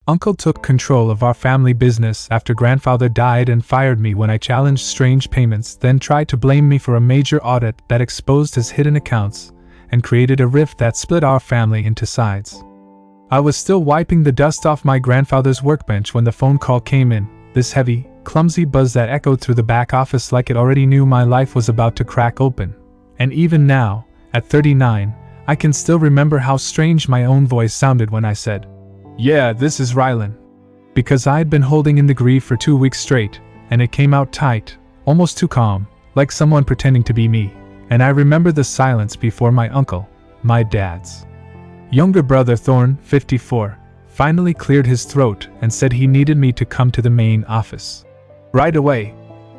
Uncle took control of our family business after grandfather died and fired me when I challenged strange payments, then tried to blame me for a major audit that exposed his hidden accounts and created a rift that split our family into sides. I was still wiping the dust off my grandfather's workbench when the phone call came in, this heavy, clumsy buzz that echoed through the back office like it already knew my life was about to crack open. And even now, at 39, I can still remember how strange my own voice sounded when I said, "Yeah, this is Rylan." Because I'd been holding in the grief for 2 weeks straight, and it came out tight, almost too calm, like someone pretending to be me. And I remember the silence before my uncle, my dad's younger brother Thorne, 54, finally cleared his throat and said he needed me to come to the main office right away,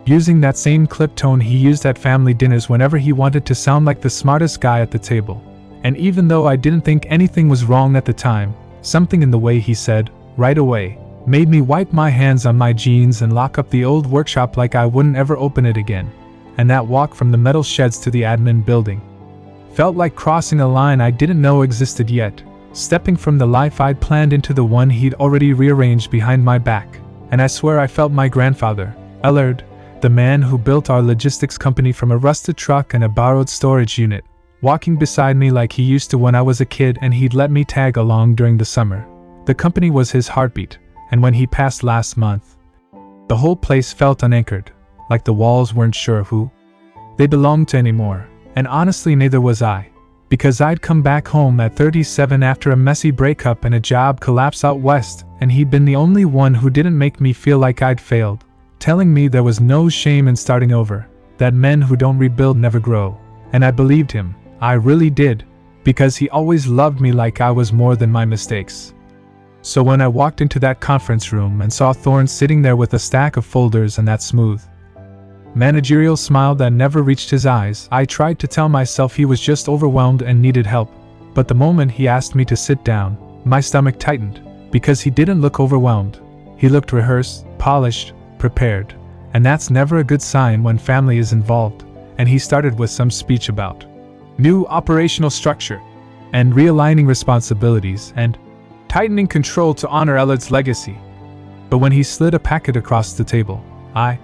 using that same clipped tone he used at family dinners whenever he wanted to sound like the smartest guy at the table. And even though I didn't think anything was wrong at the time, something in the way he said, "right away," made me wipe my hands on my jeans and lock up the old workshop like I wouldn't ever open it again. And that walk from the metal sheds to the admin building felt like crossing a line I didn't know existed yet, stepping from the life I'd planned into the one he'd already rearranged behind my back. And I swear I felt my grandfather, Ellard, the man who built our logistics company from a rusted truck and a borrowed storage unit, walking beside me like he used to when I was a kid and he'd let me tag along during the summer. The company was his heartbeat, and when he passed last month, the whole place felt unanchored, like the walls weren't sure who they belonged to anymore. And honestly, neither was I. Because I'd come back home at 37 after a messy breakup and a job collapse out west, and he'd been the only one who didn't make me feel like I'd failed, telling me there was no shame in starting over, that men who don't rebuild never grow. And I believed him. I really did, because he always loved me like I was more than my mistakes. So when I walked into that conference room and saw Thorne sitting there with a stack of folders and that smooth, managerial smile that never reached his eyes, I tried to tell myself he was just overwhelmed and needed help. But the moment he asked me to sit down, my stomach tightened, because he didn't look overwhelmed. He looked rehearsed, polished, prepared. And that's never a good sign when family is involved. And he started with some speech about new operational structure, and realigning responsibilities, and tightening control to honor Ellard's legacy. But when he slid a packet across the table, I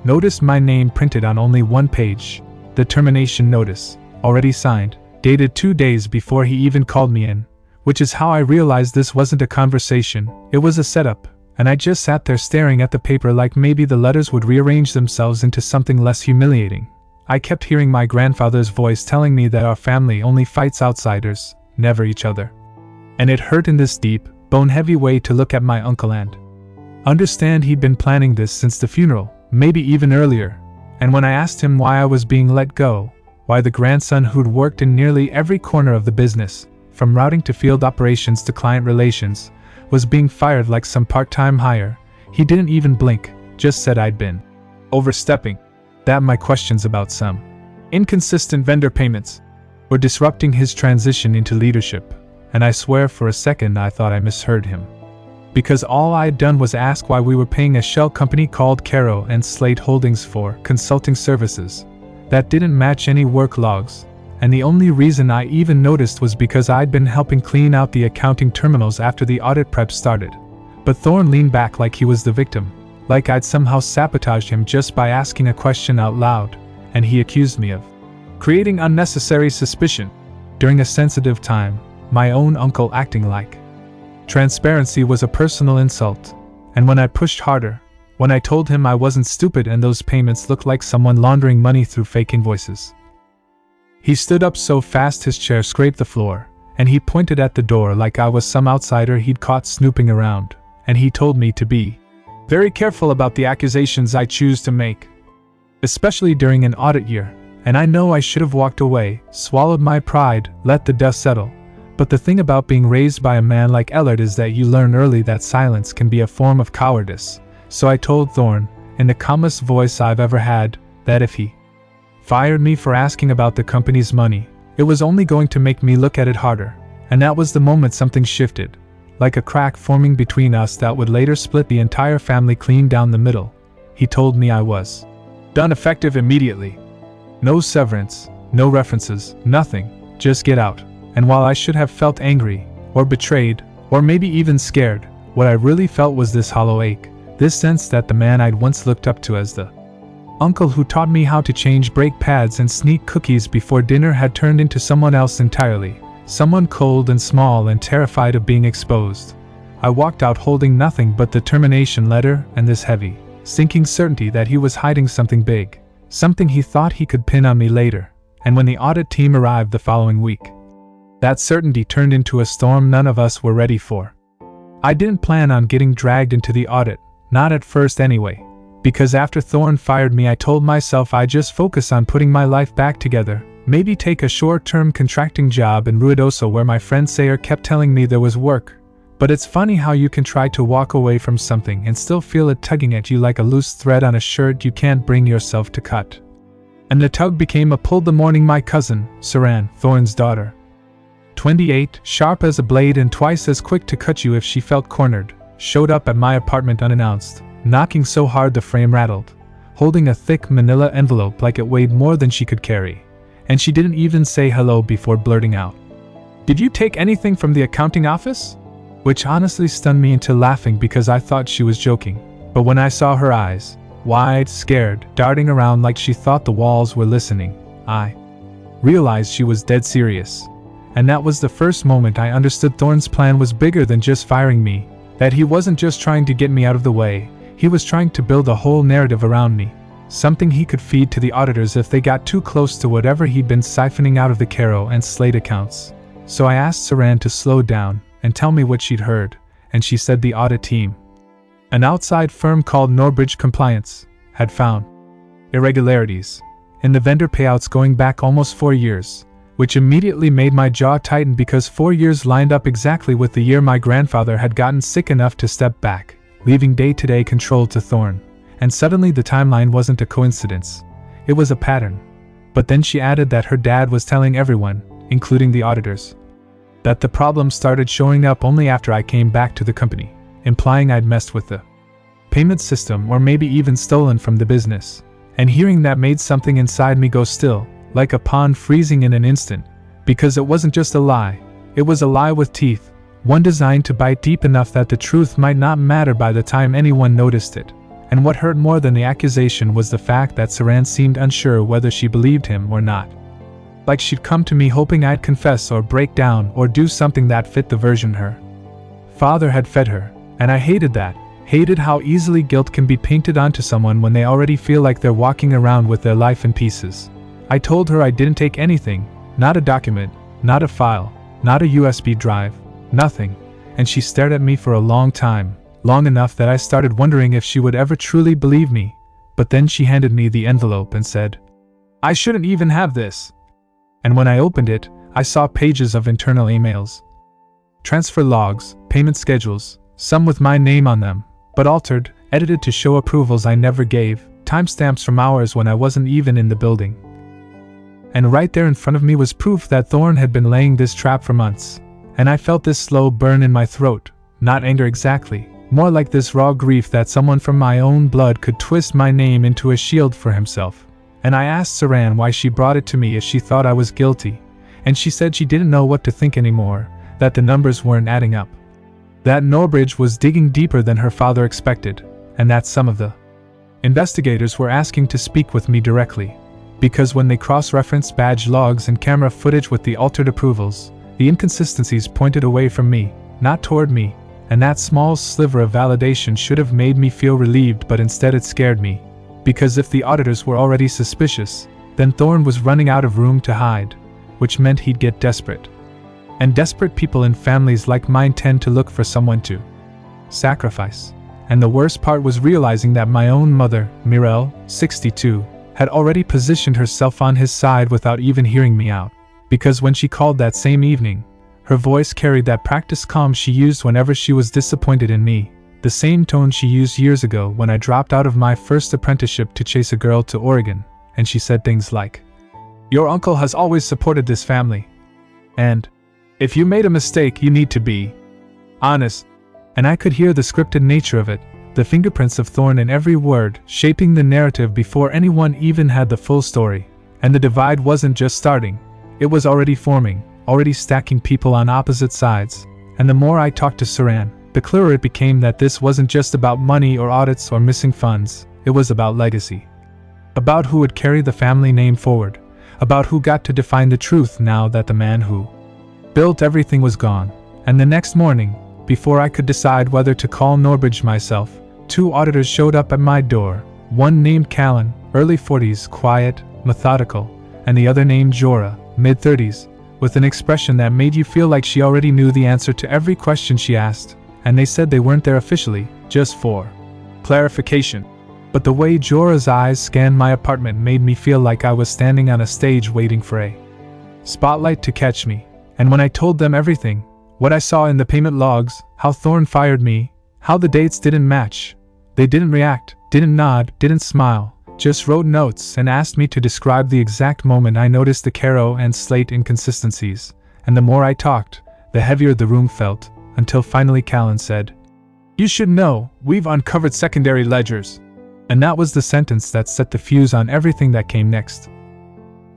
noticed my name printed on only one page, the termination notice, already signed, dated 2 days before he even called me in, which is how I realized this wasn't a conversation, it was a setup, and I just sat there staring at the paper like maybe the letters would rearrange themselves into something less humiliating. I kept hearing my grandfather's voice telling me that our family only fights outsiders, never each other. And it hurt in this deep, bone-heavy way to look at my uncle and understand he'd been planning this since the funeral, maybe even earlier. And when I asked him why I was being let go, why the grandson who'd worked in nearly every corner of the business, from routing to field operations to client relations, was being fired like some part-time hire, he didn't even blink, just said I'd been overstepping, that my questions about some inconsistent vendor payments were disrupting his transition into leadership. And I swear for a second I thought I misheard him. Because all I'd done was ask why we were paying a shell company called Caro and Slate Holdings for consulting services that didn't match any work logs, and the only reason I even noticed was because I'd been helping clean out the accounting terminals after the audit prep started. But Thorne leaned back like he was the victim, like I'd somehow sabotaged him just by asking a question out loud, and he accused me of creating unnecessary suspicion during a sensitive time, my own uncle acting like transparency was a personal insult. And when I pushed harder, when I told him I wasn't stupid and those payments looked like someone laundering money through fake invoices, he stood up so fast his chair scraped the floor, and he pointed at the door like I was some outsider he'd caught snooping around, and he told me to be very careful about the accusations I choose to make, especially during an audit year. And I know I should have walked away, swallowed my pride, let the dust settle. But the thing about being raised by a man like Ellard is that you learn early that silence can be a form of cowardice. So I told Thorne, in the calmest voice I've ever had, that if he fired me for asking about the company's money, it was only going to make me look at it harder. And that was the moment something shifted, like a crack forming between us that would later split the entire family clean down the middle. He told me I was done effective immediately. No severance, no references, nothing, just get out. And while I should have felt angry, or betrayed, or maybe even scared, What I really felt was this hollow ache, this sense that the man I'd once looked up to as the uncle who taught me how to change brake pads and sneak cookies before dinner had turned into someone else entirely, someone cold and small and terrified of being exposed. I walked out holding nothing but the termination letter and this heavy, sinking certainty that he was hiding something big, something he thought he could pin on me later. And when the audit team arrived the following week, that certainty turned into a storm none of us were ready for. I didn't plan on getting dragged into the audit, not at first anyway, because after Thorne fired me I told myself I'd just focus on putting my life back together, maybe take a short-term contracting job in Ruidoso where my friend Sayer kept telling me there was work. But it's funny how you can try to walk away from something and still feel it tugging at you like a loose thread on a shirt you can't bring yourself to cut. And the tug became a pull the morning my cousin, Saran, Thorne's daughter, 28, sharp as a blade and twice as quick to cut you if she felt cornered, showed up at my apartment unannounced, knocking so hard the frame rattled, holding a thick manila envelope like it weighed more than she could carry. And she didn't even say hello before blurting out, "Did you take anything from the accounting office?" Which honestly stunned me into laughing because I thought she was joking. But when I saw her eyes, wide, scared, darting around like she thought the walls were listening, I realized she was dead serious. And that was the first moment I understood Thorne's plan was bigger than just firing me, that he wasn't just trying to get me out of the way, he was trying to build a whole narrative around me, something he could feed to the auditors if they got too close to whatever he'd been siphoning out of the Caro and Slate accounts. So I asked Saran to slow down and tell me what she'd heard, and she said the audit team, an outside firm called Norbridge Compliance, had found irregularities in the vendor payouts going back almost 4 years, which immediately made my jaw tighten because 4 years lined up exactly with the year my grandfather had gotten sick enough to step back, leaving day-to-day control to Thorne. And suddenly the timeline wasn't a coincidence, it was a pattern. But then she added that her dad was telling everyone, including the auditors, that the problem started showing up only after I came back to the company, implying I'd messed with the payment system or maybe even stolen from the business. And hearing that made something inside me go still, like a pond freezing in an instant, because it wasn't just a lie, it was a lie with teeth, one designed to bite deep enough that the truth might not matter by the time anyone noticed it. And what hurt more than the accusation was the fact that Saran seemed unsure whether she believed him or not. Like she'd come to me hoping I'd confess or break down or do something that fit the version her father had fed her, and I hated that, hated how easily guilt can be painted onto someone when they already feel like they're walking around with their life in pieces. I told her I didn't take anything, not a document, not a file, not a USB drive, nothing, and she stared at me for a long time, long enough that I started wondering if she would ever truly believe me. But then she handed me the envelope and said, "I shouldn't even have this." And when I opened it, I saw pages of internal emails, transfer logs, payment schedules, some with my name on them, but altered, edited to show approvals I never gave, timestamps from hours when I wasn't even in the building. And right there in front of me was proof that Thorne had been laying this trap for months. And I felt this slow burn in my throat, not anger exactly, more like this raw grief that someone from my own blood could twist my name into a shield for himself. And I asked Saran why she brought it to me if she thought I was guilty, and she said she didn't know what to think anymore, that the numbers weren't adding up, that Norbridge was digging deeper than her father expected, and that some of the investigators were asking to speak with me directly. Because when they cross-referenced badge logs and camera footage with the altered approvals, the inconsistencies pointed away from me, not toward me, and that small sliver of validation should have made me feel relieved, but instead it scared me. Because if the auditors were already suspicious, then Thorne was running out of room to hide, which meant he'd get desperate. And desperate people in families like mine tend to look for someone to sacrifice. And the worst part was realizing that my own mother, Mirelle, 62, had already positioned herself on his side without even hearing me out. Because when she called that same evening, her voice carried that practiced calm she used whenever she was disappointed in me, the same tone she used years ago when I dropped out of my first apprenticeship to chase a girl to Oregon, and she said things like, "Your uncle has always supported this family. And if you made a mistake, you need to be honest." And I could hear the scripted nature of it, the fingerprints of Thorne in every word, shaping the narrative before anyone even had the full story. And the divide wasn't just starting, it was already forming, already stacking people on opposite sides. And the more I talked to Saran, the clearer it became that this wasn't just about money or audits or missing funds, it was about legacy. About who would carry the family name forward, about who got to define the truth now that the man who built everything was gone. And the next morning, before I could decide whether to call Norbridge myself, 2 auditors showed up at my door, one named Callan, early 40s, quiet, methodical, and the other named Jewelora, mid-30s, with an expression that made you feel like she already knew the answer to every question she asked, and they said they weren't there officially, just for clarification. But the way Jewelora's eyes scanned my apartment made me feel like I was standing on a stage waiting for a spotlight to catch me, and when I told them everything, what I saw in the payment logs, how Thorn fired me, how the dates didn't match, they didn't react, didn't nod, didn't smile, just wrote notes and asked me to describe the exact moment I noticed the Caro and Slate inconsistencies, and the more I talked, the heavier the room felt, until finally Callan said, "You should know, we've uncovered secondary ledgers." And that was the sentence that set the fuse on everything that came next.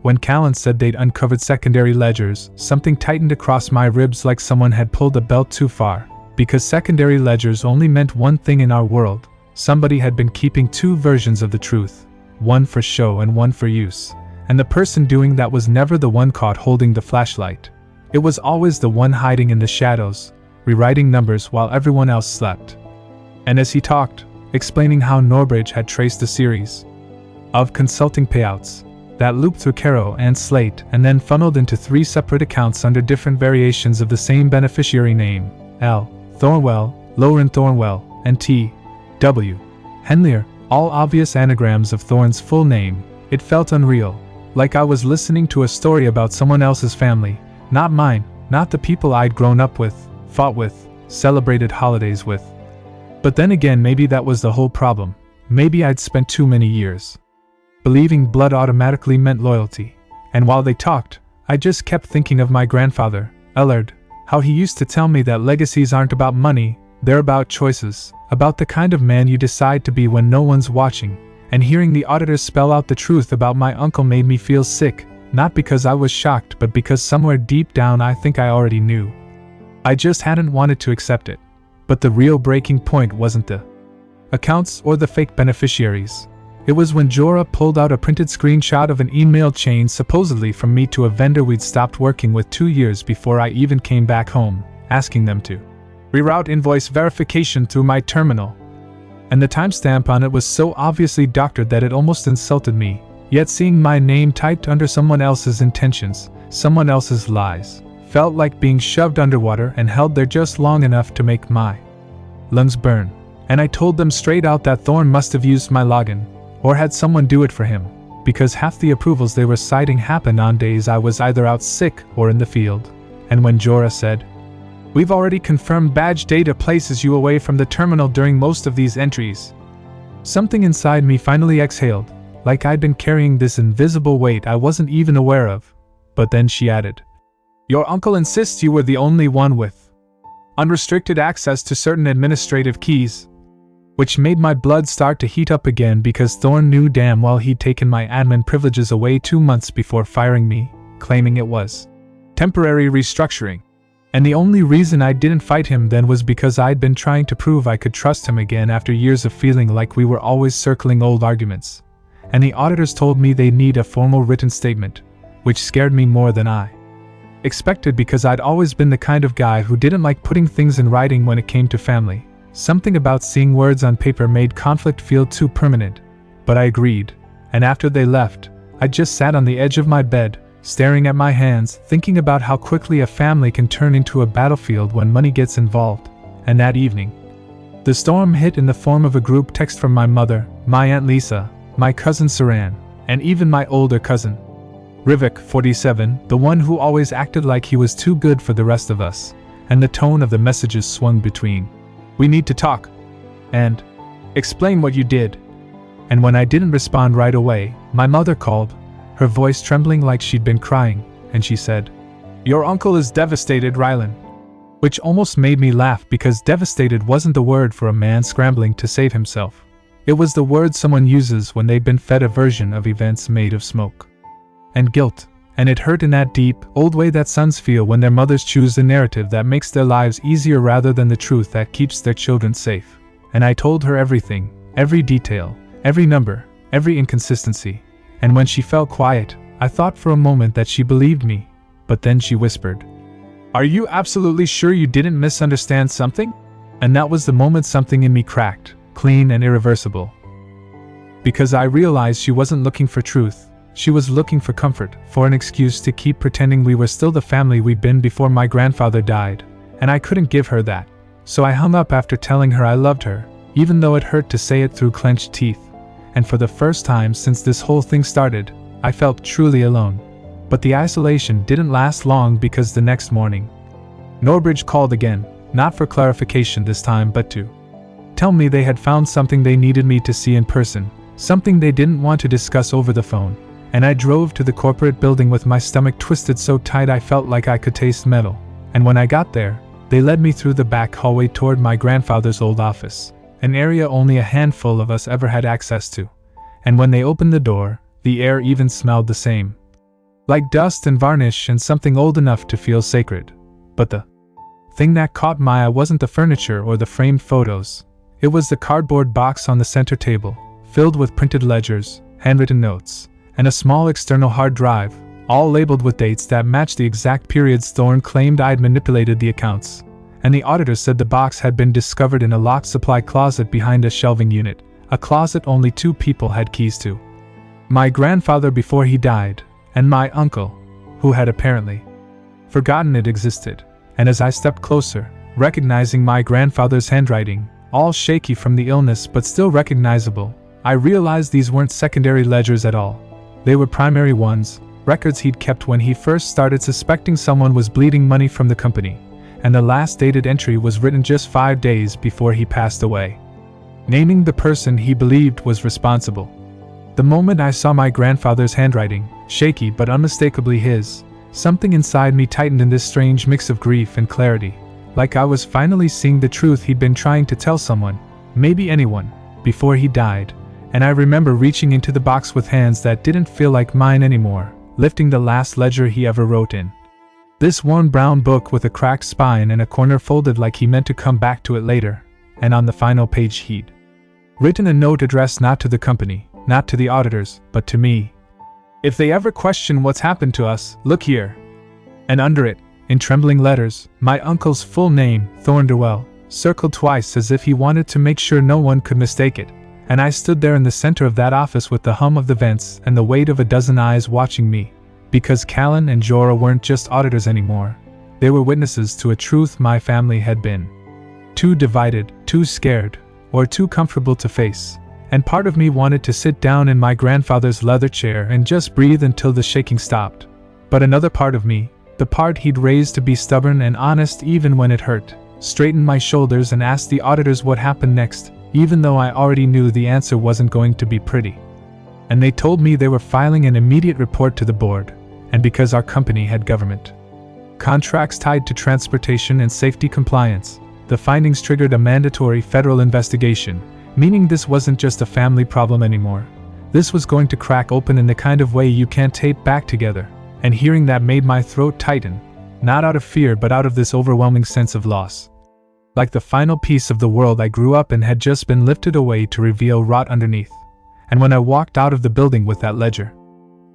When Callan said they'd uncovered secondary ledgers, something tightened across my ribs like someone had pulled a belt too far, because secondary ledgers only meant one thing in our world: somebody had been keeping 2 versions of the truth, one for show and one for use, and the person doing that was never the one caught holding the flashlight. It was always the one hiding in the shadows, rewriting numbers while everyone else slept. And as he talked, explaining how Norbridge had traced a series of consulting payouts that looped through Caro and Slate and then funneled into 3 separate accounts under different variations of the same beneficiary name: L. Thornwell, Lauren Thornwell, and T. W. Henlier, all obvious anagrams of Thorn's full name. It felt unreal, like I was listening to a story about someone else's family, not mine, not the people I'd grown up with, fought with, celebrated holidays with. But then again, maybe that was the whole problem. Maybe I'd spent too many years believing blood automatically meant loyalty. And while they talked, I just kept thinking of my grandfather, Ellard, how he used to tell me that legacies aren't about money, they're about choices, about the kind of man you decide to be when no one's watching. And hearing the auditors spell out the truth about my uncle made me feel sick, not because I was shocked but because somewhere deep down I think I already knew. I just hadn't wanted to accept it. But the real breaking point wasn't the accounts or the fake beneficiaries. It was when Jewelora pulled out a printed screenshot of an email chain supposedly from me to a vendor we'd stopped working with 2 years before I even came back home, asking them to reroute invoice verification through my terminal. And the timestamp on it was so obviously doctored that it almost insulted me, yet seeing my name typed under someone else's intentions, someone else's lies, felt like being shoved underwater and held there just long enough to make my lungs burn. And I told them straight out that Thorn must have used my login, or had someone do it for him, because half the approvals they were citing happened on days I was either out sick or in the field. And when Jewelora said, "We've already confirmed badge data places you away from the terminal during most of these entries," something inside me finally exhaled, like I'd been carrying this invisible weight I wasn't even aware of. But then she added, "Your uncle insists you were the only one with unrestricted access to certain administrative keys," which made my blood start to heat up again because Thorn knew damn well he'd taken my admin privileges away 2 months before firing me, claiming it was temporary restructuring. And the only reason I didn't fight him then was because I'd been trying to prove I could trust him again after years of feeling like we were always circling old arguments. And the auditors told me they'd need a formal written statement, which scared me more than I expected because I'd always been the kind of guy who didn't like putting things in writing when it came to family. Something about seeing words on paper made conflict feel too permanent. But I agreed, and after they left, I just sat on the edge of my bed, staring at my hands, thinking about how quickly a family can turn into a battlefield when money gets involved. And that evening, the storm hit in the form of a group text from my mother, my Aunt Lisa, my cousin Saran, and even my older cousin, Rivik, 47, the one who always acted like he was too good for the rest of us. And the tone of the messages swung between, "We need to talk," and "Explain what you did." And when I didn't respond right away, my mother called, her voice trembling like she'd been crying, and she said, "Your uncle is devastated, Rylan." Which almost made me laugh because devastated wasn't the word for a man scrambling to save himself. It was the word someone uses when they've been fed a version of events made of smoke and guilt And it hurt in that deep, old way that sons feel when their mothers choose the narrative that makes their lives easier rather than the truth that keeps their children safe. And I told her everything, every detail, every number, every inconsistency. And when she fell quiet, I thought for a moment that she believed me, but then she whispered, "Are you absolutely sure you didn't misunderstand something?" And that was the moment something in me cracked, clean and irreversible. Because I realized she wasn't looking for truth, she was looking for comfort, for an excuse to keep pretending we were still the family we'd been before my grandfather died, and I couldn't give her that. So I hung up after telling her I loved her, even though it hurt to say it through clenched teeth. And for the first time since this whole thing started, I felt truly alone. But the isolation didn't last long because the next morning, Norbridge called again, not for clarification this time but to tell me they had found something they needed me to see in person, something they didn't want to discuss over the phone. And I drove to the corporate building with my stomach twisted so tight I felt like I could taste metal. And when I got there, they led me through the back hallway toward my grandfather's old office, an area only a handful of us ever had access to. And when they opened the door, the air even smelled the same. Like dust and varnish and something old enough to feel sacred. But the thing that caught my eye wasn't the furniture or the framed photos. It was the cardboard box on the center table, filled with printed ledgers, handwritten notes, and a small external hard drive, all labeled with dates that matched the exact periods Thorne claimed I'd manipulated the accounts. And the auditor said the box had been discovered in a locked supply closet behind a shelving unit, a closet only 2 people had keys to. My grandfather before he died, and my uncle, who had apparently forgotten it existed. And as I stepped closer, recognizing my grandfather's handwriting, all shaky from the illness but still recognizable, I realized these weren't secondary ledgers at all. They were primary ones, records he'd kept when he first started suspecting someone was bleeding money from the company, and the last dated entry was written just 5 days before he passed away, naming the person he believed was responsible. The moment I saw my grandfather's handwriting, shaky but unmistakably his, something inside me tightened in this strange mix of grief and clarity, like I was finally seeing the truth he'd been trying to tell someone, maybe anyone, before he died. And I remember reaching into the box with hands that didn't feel like mine anymore, lifting the last ledger he ever wrote in. This worn brown book with a cracked spine and a corner folded like he meant to come back to it later, and on the final page he'd written a note addressed not to the company, not to the auditors, but to me. "If they ever question what's happened to us, look here." And under it, in trembling letters, my uncle's full name, Thorndewell, circled twice as if he wanted to make sure no one could mistake it. And I stood there in the center of that office with the hum of the vents and the weight of a dozen eyes watching me. Because Callan and Jewelora weren't just auditors anymore. They were witnesses to a truth my family had been too divided, too scared, or too comfortable to face. And part of me wanted to sit down in my grandfather's leather chair and just breathe until the shaking stopped. But another part of me, the part he'd raised to be stubborn and honest even when it hurt, straightened my shoulders and asked the auditors what happened next, even though I already knew the answer wasn't going to be pretty. And they told me they were filing an immediate report to the board, and because our company had government contracts tied to transportation and safety compliance, the findings triggered a mandatory federal investigation, meaning this wasn't just a family problem anymore. This was going to crack open in the kind of way you can't tape back together, and hearing that made my throat tighten, not out of fear but out of this overwhelming sense of loss. Like the final piece of the world I grew up in had just been lifted away to reveal rot underneath. And when I walked out of the building with that ledger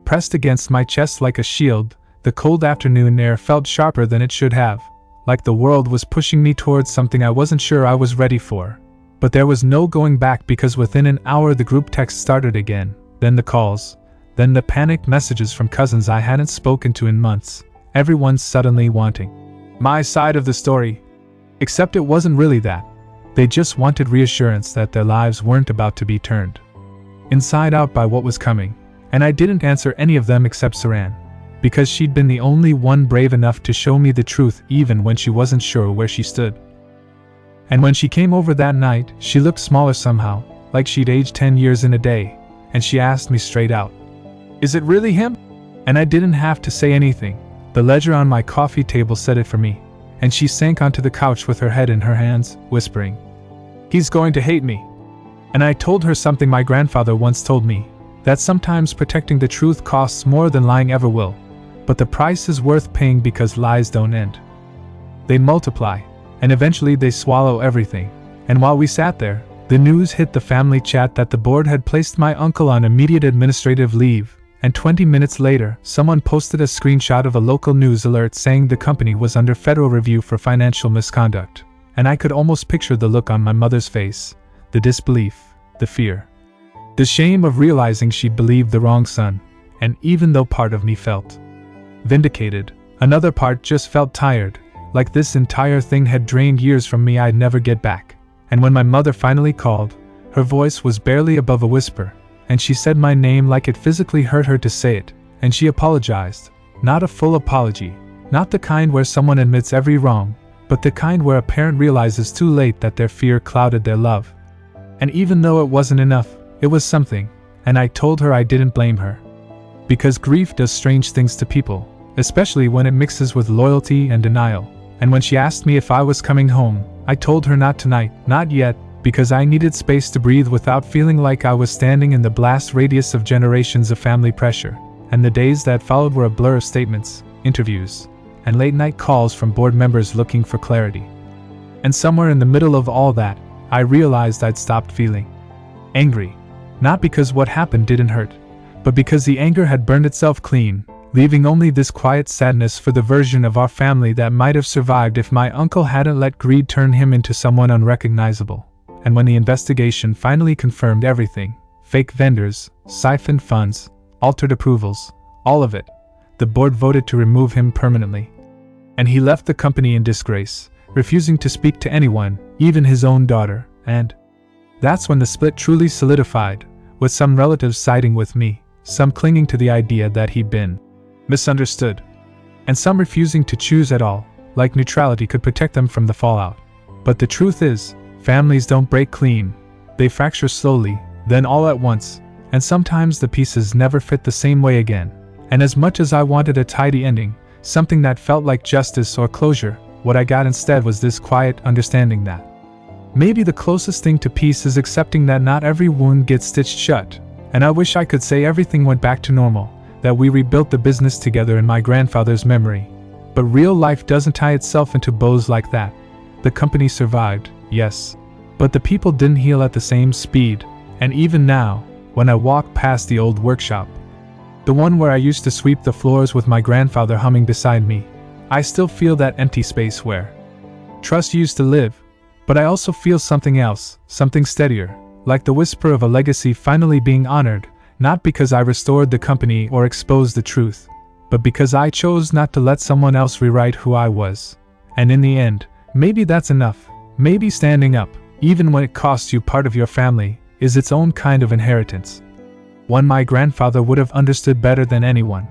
pressed against my chest like a shield, the cold afternoon air felt sharper than it should have, like the world was pushing me towards something I wasn't sure I was ready for. But there was no going back because within an hour the group text started again, then the calls, then the panicked messages from cousins I hadn't spoken to in months, everyone suddenly wanting my side of the story. Except it wasn't really that. They just wanted reassurance that their lives weren't about to be turned inside out by what was coming. And I didn't answer any of them except Saran, because she'd been the only one brave enough to show me the truth even when she wasn't sure where she stood. And when she came over that night, she looked smaller somehow, like she'd aged 10 years in a day, and she asked me straight out, "Is it really him?" And I didn't have to say anything. The ledger on my coffee table said it for me. And she sank onto the couch with her head in her hands, whispering, "He's going to hate me." And I told her something my grandfather once told me, that sometimes protecting the truth costs more than lying ever will. but the price is worth paying because lies don't end. They multiply, and eventually they swallow everything. And while we sat there, the news hit the family chat that the board had placed my uncle on immediate administrative leave, and 20 minutes later, someone posted a screenshot of a local news alert saying the company was under federal review for financial misconduct. And I could almost picture the look on my mother's face, the disbelief, the fear, the shame of realizing she'd believed the wrong son. And even though part of me felt vindicated, another part just felt tired, like this entire thing had drained years from me I'd never get back. And when my mother finally called, her voice was barely above a whisper, and she said my name like it physically hurt her to say it, and she apologized. Not a full apology, not the kind where someone admits every wrong, but the kind where a parent realizes too late that their fear clouded their love. And even though it wasn't enough, it was something, and I told her I didn't blame her. Because grief does strange things to people, especially when it mixes with loyalty and denial. And when she asked me if I was coming home, I told her not tonight, not yet, because I needed space to breathe without feeling like I was standing in the blast radius of generations of family pressure. And the days that followed were a blur of statements, interviews, and late-night calls from board members looking for clarity. And somewhere in the middle of all that, I realized I'd stopped feeling angry. Not because what happened didn't hurt, but because the anger had burned itself clean, leaving only this quiet sadness for the version of our family that might have survived if my uncle hadn't let greed turn him into someone unrecognizable. And when the investigation finally confirmed everything, fake vendors, siphoned funds, altered approvals, all of it, the board voted to remove him permanently. And he left the company in disgrace, refusing to speak to anyone, even his own daughter. And that's when the split truly solidified, with some relatives siding with me, some clinging to the idea that he'd been misunderstood, and some refusing to choose at all, like neutrality could protect them from the fallout. But the truth is, families don't break clean, they fracture slowly, then all at once, and sometimes the pieces never fit the same way again. And as much as I wanted a tidy ending, something that felt like justice or closure, what I got instead was this quiet understanding that maybe the closest thing to peace is accepting that not every wound gets stitched shut. And I wish I could say everything went back to normal, that we rebuilt the business together in my grandfather's memory. But real life doesn't tie itself into bows like that. The company survived, yes, but the people didn't heal at the same speed. And even now, when I walk past the old workshop, the one where I used to sweep the floors with my grandfather humming beside me, I still feel that empty space where trust used to live. But I also feel something else, something steadier, like the whisper of a legacy finally being honored, not because I restored the company or exposed the truth, but because I chose not to let someone else rewrite who I was. And in the end, maybe that's enough. Maybe standing up, even when it costs you part of your family, is its own kind of inheritance. One my grandfather would have understood better than anyone.